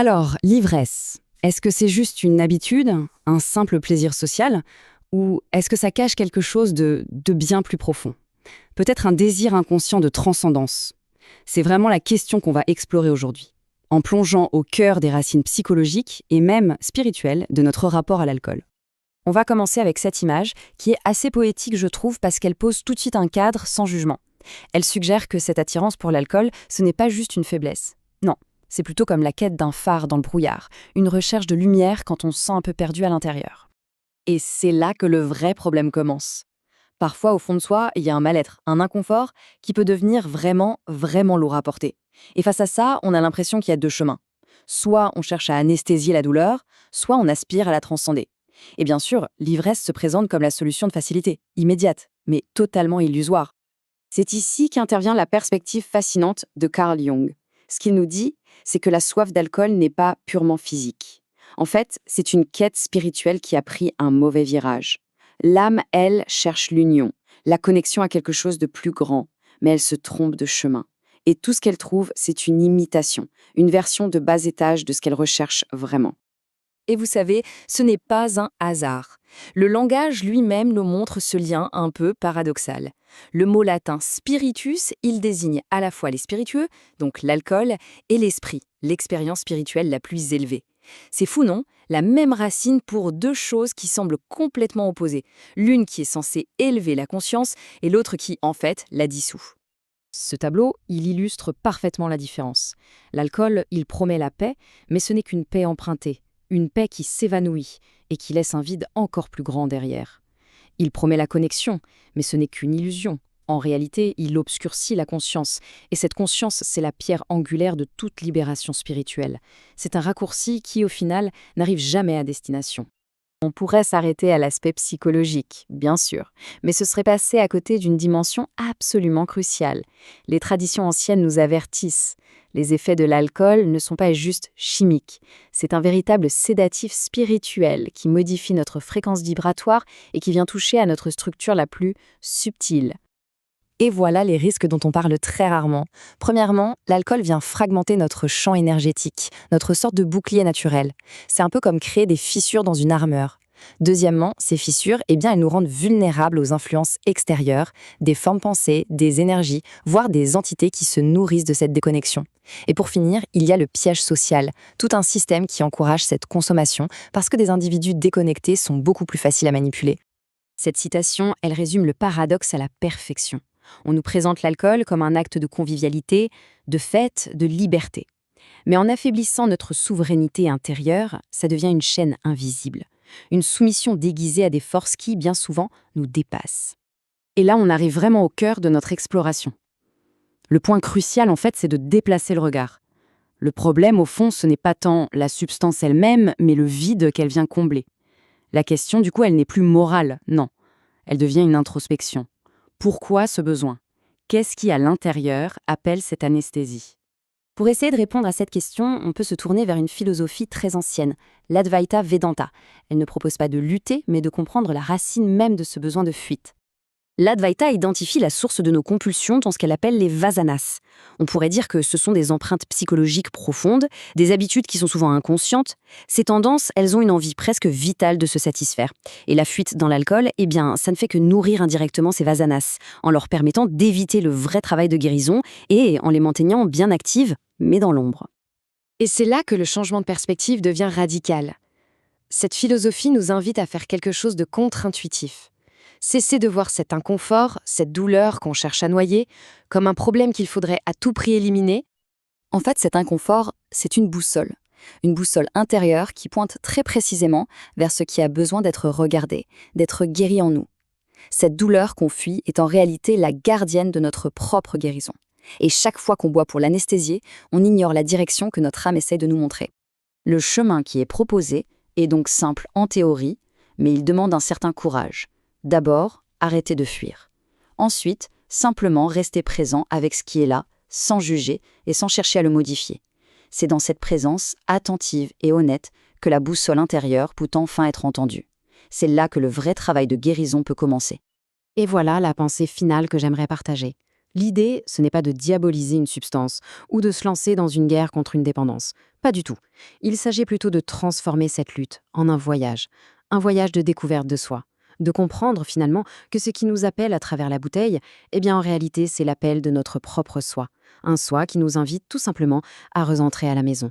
Alors, l'ivresse, est-ce que c'est juste une habitude, un simple plaisir social, ou est-ce que ça cache quelque chose de bien plus profond? Peut-être un désir inconscient de transcendance. C'est vraiment la question qu'on va explorer aujourd'hui, en plongeant au cœur des racines psychologiques et même spirituelles de notre rapport à l'alcool. On va commencer avec cette image, qui est assez poétique je trouve parce qu'elle pose tout de suite un cadre sans jugement. Elle suggère que cette attirance pour l'alcool, ce n'est pas juste une faiblesse. Non, c'est plutôt comme la quête d'un phare dans le brouillard, une recherche de lumière quand on se sent un peu perdu à l'intérieur. Et c'est là que le vrai problème commence. Parfois, au fond de soi, il y a un mal-être, un inconfort qui peut devenir vraiment, vraiment lourd à porter. Et face à ça, on a l'impression qu'il y a deux chemins. Soit on cherche à anesthésier la douleur, soit on aspire à la transcender. Et bien sûr, l'ivresse se présente comme la solution de facilité, immédiate, mais totalement illusoire. C'est ici qu'intervient la perspective fascinante de Carl Jung. Ce qu'il nous dit, c'est que la soif d'alcool n'est pas purement physique. En fait, c'est une quête spirituelle qui a pris un mauvais virage. L'âme, elle, cherche l'union, la connexion à quelque chose de plus grand, mais elle se trompe de chemin. Et tout ce qu'elle trouve, c'est une imitation, une version de bas étage de ce qu'elle recherche vraiment. Et vous savez, ce n'est pas un hasard. Le langage lui-même nous montre ce lien un peu paradoxal. Le mot latin spiritus, il désigne à la fois les spiritueux, donc l'alcool, et l'esprit, l'expérience spirituelle la plus élevée. C'est fou, non? La même racine pour deux choses qui semblent complètement opposées. L'une qui est censée élever la conscience et l'autre qui, en fait, la dissout. Ce tableau, il illustre parfaitement la différence. L'alcool, il promet la paix, mais ce n'est qu'une paix empruntée. Une paix qui s'évanouit et qui laisse un vide encore plus grand derrière. Il promet la connexion, mais ce n'est qu'une illusion. En réalité, il obscurcit la conscience, et cette conscience, c'est la pierre angulaire de toute libération spirituelle. C'est un raccourci qui, au final, n'arrive jamais à destination. On pourrait s'arrêter à l'aspect psychologique, bien sûr, mais ce serait passer à côté d'une dimension absolument cruciale. Les traditions anciennes nous avertissent. Les effets de l'alcool ne sont pas juste chimiques. C'est un véritable sédatif spirituel qui modifie notre fréquence vibratoire et qui vient toucher à notre structure la plus subtile. Et voilà les risques dont on parle très rarement. Premièrement, l'alcool vient fragmenter notre champ énergétique, notre sorte de bouclier naturel. C'est un peu comme créer des fissures dans une armure. Deuxièmement, ces fissures, elles nous rendent vulnérables aux influences extérieures, des formes pensées, des énergies, voire des entités qui se nourrissent de cette déconnexion. Et pour finir, il y a le piège social, tout un système qui encourage cette consommation parce que des individus déconnectés sont beaucoup plus faciles à manipuler. Cette citation, elle résume le paradoxe à la perfection. On nous présente l'alcool comme un acte de convivialité, de fête, de liberté. Mais en affaiblissant notre souveraineté intérieure, ça devient une chaîne invisible. Une soumission déguisée à des forces qui, bien souvent, nous dépassent. Et là, on arrive vraiment au cœur de notre exploration. Le point crucial, en fait, c'est de déplacer le regard. Le problème, au fond, ce n'est pas tant la substance elle-même, mais le vide qu'elle vient combler. La question, du coup, elle n'est plus morale, non. Elle devient une introspection. Pourquoi ce besoin? Qu'est-ce qui, à l'intérieur, appelle cette anesthésie? Pour essayer de répondre à cette question, on peut se tourner vers une philosophie très ancienne, l'Advaita Vedanta. Elle ne propose pas de lutter, mais de comprendre la racine même de ce besoin de fuite. L'Advaita identifie la source de nos compulsions dans ce qu'elle appelle les vasanas. On pourrait dire que ce sont des empreintes psychologiques profondes, des habitudes qui sont souvent inconscientes. Ces tendances, elles ont une envie presque vitale de se satisfaire. Et la fuite dans l'alcool, ça ne fait que nourrir indirectement ces vasanas, en leur permettant d'éviter le vrai travail de guérison et en les maintenant bien actives, mais dans l'ombre. Et c'est là que le changement de perspective devient radical. Cette philosophie nous invite à faire quelque chose de contre-intuitif. Cesser de voir cet inconfort, cette douleur qu'on cherche à noyer, comme un problème qu'il faudrait à tout prix éliminer. En fait, cet inconfort, c'est une boussole intérieure qui pointe très précisément vers ce qui a besoin d'être regardé, d'être guéri en nous. Cette douleur qu'on fuit est en réalité la gardienne de notre propre guérison. Et chaque fois qu'on boit pour l'anesthésier, on ignore la direction que notre âme essaie de nous montrer. Le chemin qui est proposé est donc simple en théorie, mais il demande un certain courage. D'abord, arrêter de fuir. Ensuite, simplement rester présent avec ce qui est là, sans juger et sans chercher à le modifier. C'est dans cette présence attentive et honnête que la boussole intérieure peut enfin être entendue. C'est là que le vrai travail de guérison peut commencer. Et voilà la pensée finale que j'aimerais partager. L'idée, ce n'est pas de diaboliser une substance ou de se lancer dans une guerre contre une dépendance. Pas du tout. Il s'agit plutôt de transformer cette lutte en un voyage de découverte de soi, de comprendre finalement que ce qui nous appelle à travers la bouteille, eh bien en réalité c'est l'appel de notre propre soi, un soi qui nous invite tout simplement à recentrer à la maison.